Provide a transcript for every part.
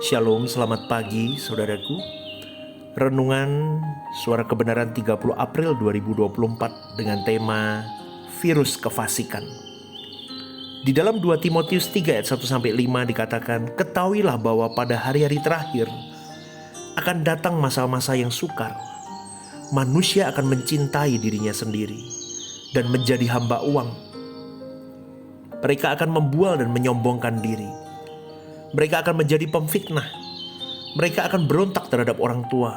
Shalom, selamat pagi saudaraku. Renungan Suara Kebenaran 30 April 2024 dengan tema Virus Kefasikan. Di dalam 2 Timotius 3 ayat 1-5 dikatakan, "Ketahuilah bahwa pada hari-hari terakhir akan datang masa-masa yang sukar. Manusia akan mencintai dirinya sendiri dan menjadi hamba uang. Mereka akan membual dan menyombongkan diri. Mereka akan menjadi pemfitnah. Mereka akan berontak terhadap orang tua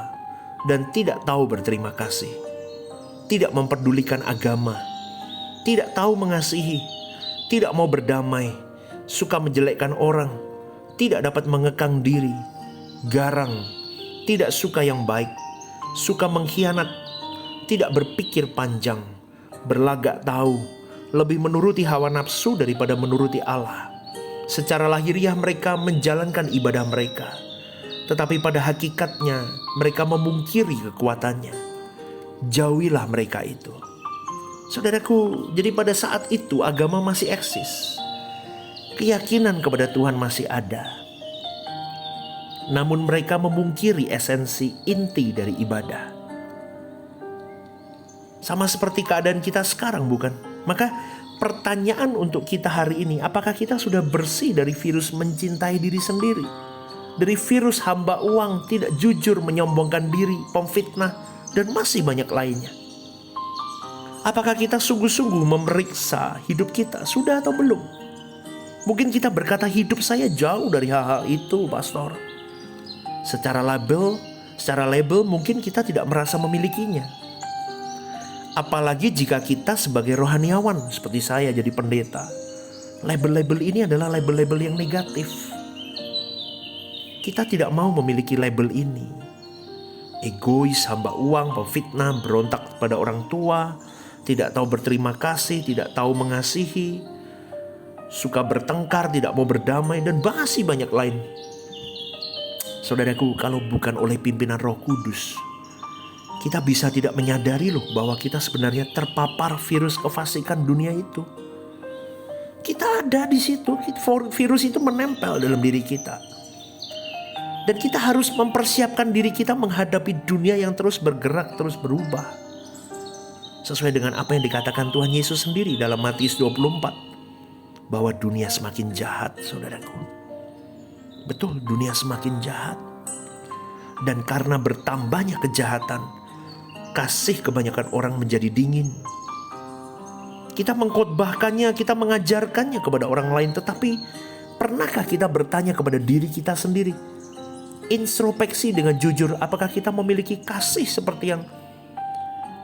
dan tidak tahu berterima kasih. Tidak memperdulikan agama, tidak tahu mengasihi, tidak mau berdamai, suka menjelekkan orang, tidak dapat mengekang diri, garang, tidak suka yang baik, suka mengkhianat, tidak berpikir panjang, berlagak tahu, lebih menuruti hawa nafsu daripada menuruti Allah. Secara lahiriah mereka menjalankan ibadah mereka, tetapi pada hakikatnya mereka memungkiri kekuatannya. Jauhilah mereka itu." Saudaraku, jadi pada saat itu agama masih eksis. Keyakinan kepada Tuhan masih ada. Namun mereka memungkiri esensi inti dari ibadah. Sama seperti keadaan kita sekarang, bukan? Maka pertanyaan untuk kita hari ini, apakah kita sudah bersih dari virus mencintai diri sendiri? Dari virus hamba uang, tidak jujur, menyombongkan diri, pemfitnah, dan masih banyak lainnya. Apakah kita sungguh-sungguh memeriksa hidup kita? Sudah atau belum? Mungkin kita berkata, hidup saya jauh dari hal-hal itu, pastor. Secara label mungkin kita tidak merasa memilikinya. Apalagi jika kita sebagai rohaniawan seperti saya jadi pendeta. Label-label ini adalah label-label yang negatif. Kita tidak mau memiliki label ini. Egois, hamba uang, pemfitnah, berontak pada orang tua, tidak tahu berterima kasih, tidak tahu mengasihi, suka bertengkar, tidak mau berdamai, dan masih banyak lain. Saudaraku, kalau bukan oleh pimpinan Roh Kudus, kita bisa tidak menyadari loh bahwa kita sebenarnya terpapar virus kefasikan dunia itu. Kita ada di situ, virus itu menempel dalam diri kita. Dan kita harus mempersiapkan diri kita menghadapi dunia yang terus bergerak, terus berubah. Sesuai dengan apa yang dikatakan Tuhan Yesus sendiri dalam Matius 24. Bahwa dunia semakin jahat, saudaraku. Betul, dunia semakin jahat. Dan karena bertambahnya kejahatan, kasih kebanyakan orang menjadi dingin. Kita mengkhotbahkannya, kita mengajarkannya kepada orang lain, tetapi pernahkah kita bertanya kepada diri kita sendiri? Introspeksi dengan jujur, apakah kita memiliki kasih seperti yang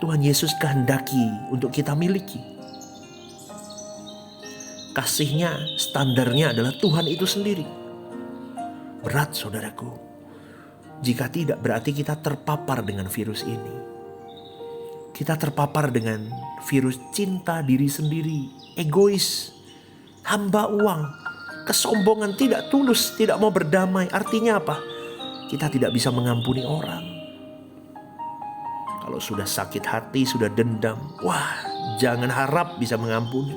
Tuhan Yesus kehendaki untuk kita miliki? Kasihnya, standarnya adalah Tuhan itu sendiri. Berat, saudaraku. Jika tidak, berarti kita terpapar dengan virus ini. Kita terpapar dengan virus cinta diri sendiri, egois, hamba uang, kesombongan, tidak tulus, tidak mau berdamai. Artinya apa? Kita tidak bisa mengampuni orang. Kalau sudah sakit hati, sudah dendam, wah, jangan harap bisa mengampuni.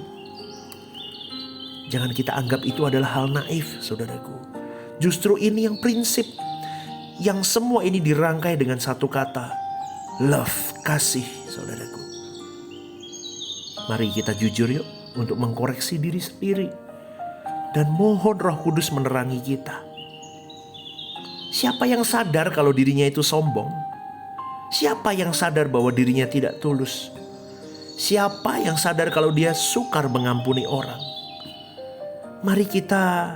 Jangan kita anggap itu adalah hal naif, saudaraku. Justru ini yang prinsip, yang semua ini dirangkai dengan satu kata, love, kasih, saudaraku. Mari kita jujur yuk untuk mengkoreksi diri sendiri. Dan mohon Roh Kudus menerangi kita. Siapa yang sadar kalau dirinya itu sombong? Siapa yang sadar bahwa dirinya tidak tulus? Siapa yang sadar kalau dia sukar mengampuni orang? Mari kita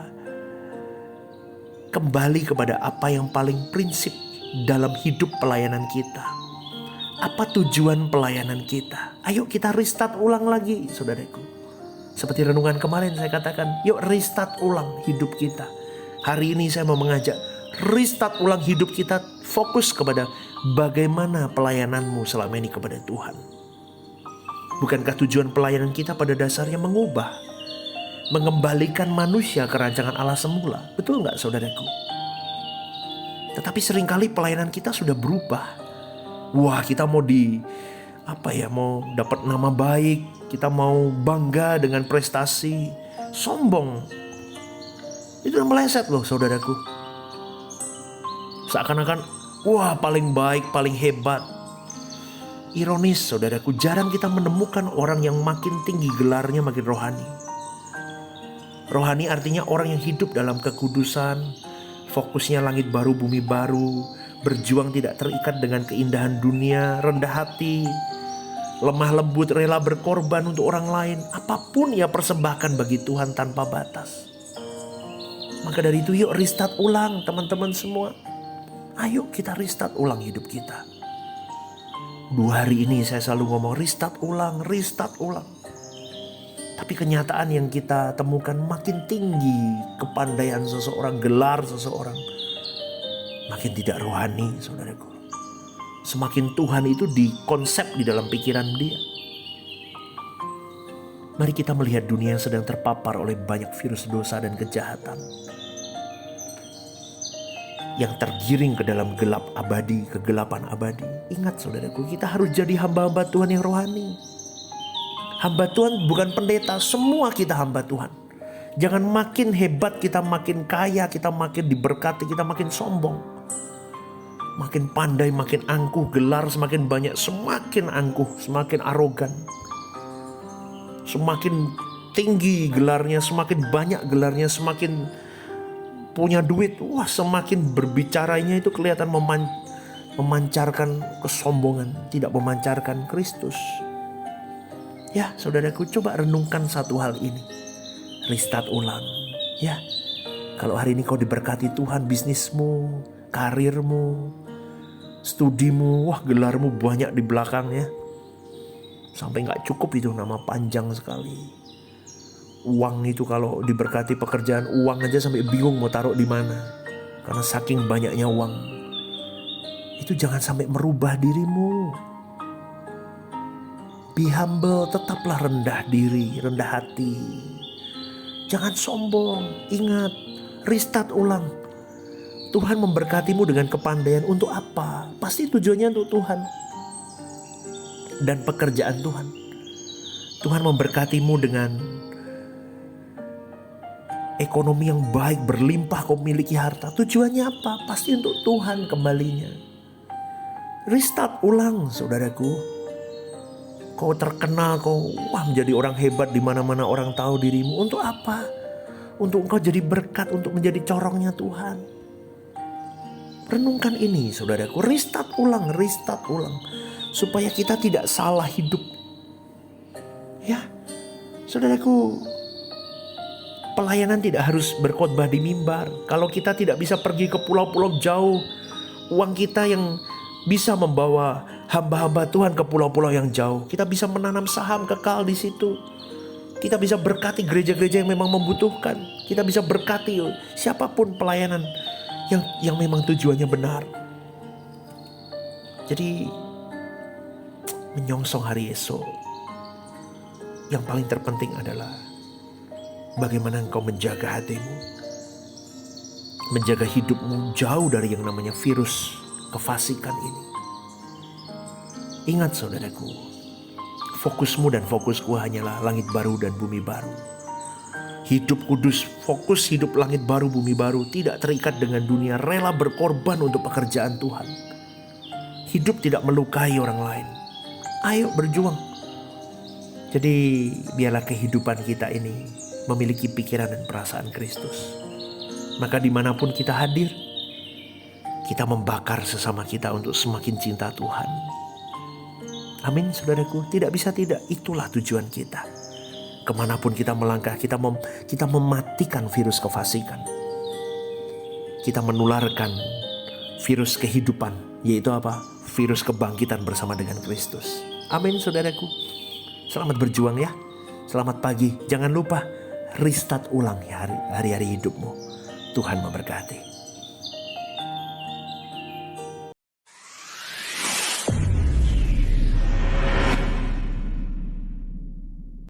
kembali kepada apa yang paling prinsip dalam hidup pelayanan kita. Apa tujuan pelayanan kita? Ayo kita restart ulang lagi, saudaraku. Seperti renungan kemarin saya katakan, yuk restart ulang hidup kita. Hari ini saya mau mengajak, restart ulang hidup kita, fokus kepada bagaimana pelayananmu selama ini kepada Tuhan. Bukankah tujuan pelayanan kita pada dasarnya mengubah, mengembalikan manusia ke rancangan Allah semula? Betul gak, saudaraku? Tetapi seringkali pelayanan kita sudah berubah. Wah, kita mau mau dapat nama baik, kita mau bangga dengan prestasi, sombong. Itu meleset loh, saudaraku. Seakan-akan, wah paling baik, paling hebat. Ironis saudaraku, jarang kita menemukan orang yang makin tinggi gelarnya makin rohani. Rohani artinya orang yang hidup dalam kekudusan, fokusnya langit baru, bumi baru, berjuang tidak terikat dengan keindahan dunia, rendah hati, lemah lembut, rela berkorban untuk orang lain. Apapun ia persembahkan bagi Tuhan tanpa batas. Maka dari itu yuk restart ulang teman-teman semua. Ayo kita restart ulang hidup kita. 2 hari ini saya selalu ngomong restart ulang, restart ulang. Tapi kenyataan yang kita temukan makin tinggi kepandaian seseorang, gelar seseorang, makin tidak rohani saudaraku. Semakin Tuhan itu dikonsep di dalam pikiran dia. Mari kita melihat dunia yang sedang terpapar oleh banyak virus dosa dan kejahatan, yang tergiring ke dalam gelap abadi, kegelapan abadi. Ingat saudaraku, kita harus jadi hamba-hamba Tuhan yang rohani. Hamba Tuhan bukan pendeta, semua kita hamba Tuhan. Jangan makin hebat, kita makin kaya, kita makin diberkati, kita makin sombong. Makin pandai, makin angkuh, gelar semakin banyak, semakin angkuh, semakin arogan. Semakin tinggi gelarnya, semakin banyak gelarnya, semakin punya duit, wah semakin berbicaranya itu kelihatan memancarkan kesombongan, tidak memancarkan Kristus. Ya saudaraku, coba renungkan satu hal ini. Restart ulang. Ya, kalau hari ini kau diberkati Tuhan, bisnismu, karirmu, studimu, wah gelarmu banyak di belakangnya. Sampai gak cukup itu, nama panjang sekali. Uang itu kalau diberkati pekerjaan, uang aja sampai bingung mau taruh di mana. Karena saking banyaknya uang. Itu jangan sampai merubah dirimu. Be humble, tetaplah rendah diri, rendah hati. Jangan sombong, ingat, restart ulang. Tuhan memberkatimu dengan kepandaian untuk apa? Pasti tujuannya untuk Tuhan. Dan pekerjaan Tuhan. Tuhan memberkatimu dengan ekonomi yang baik, berlimpah kau miliki harta. Tujuannya apa? Pasti untuk Tuhan kembalinya. Restart ulang saudaraku. Kau terkenal, kau menjadi orang hebat di mana-mana orang tahu dirimu. Untuk apa? Untuk engkau jadi berkat, untuk menjadi corongnya Tuhan. Renungkan ini saudaraku. Restart ulang, restart ulang. Supaya kita tidak salah hidup. Ya, saudaraku, pelayanan tidak harus berkhotbah di mimbar. Kalau kita tidak bisa pergi ke pulau-pulau jauh, uang kita yang bisa membawa hamba-hamba Tuhan ke pulau-pulau yang jauh. Kita bisa menanam saham kekal di situ. Kita bisa berkati gereja-gereja yang memang membutuhkan. Kita bisa berkati siapapun pelayanan yang memang tujuannya benar. Jadi menyongsong hari esok, yang paling terpenting adalah bagaimana engkau menjaga hatimu, menjaga hidupmu jauh dari yang namanya virus kefasikan ini. Ingat saudaraku, fokusmu dan fokusku hanyalah langit baru dan bumi baru. Hidup kudus, fokus hidup langit baru, bumi baru, tidak terikat dengan dunia, rela berkorban untuk pekerjaan Tuhan. Hidup tidak melukai orang lain. Ayo berjuang. Jadi biarlah kehidupan kita ini memiliki pikiran dan perasaan Kristus. Maka dimanapun kita hadir, kita membakar sesama kita untuk semakin cinta Tuhan. Amin saudaraku, tidak bisa tidak, itulah tujuan kita. Kemanapun kita melangkah, kita mematikan virus kefasikan. Kita menularkan virus kehidupan, yaitu apa? Virus kebangkitan bersama dengan Kristus. Amin saudaraku. Selamat berjuang ya. Selamat pagi. Jangan lupa restart ulang ya hari-hari hidupmu. Tuhan memberkati.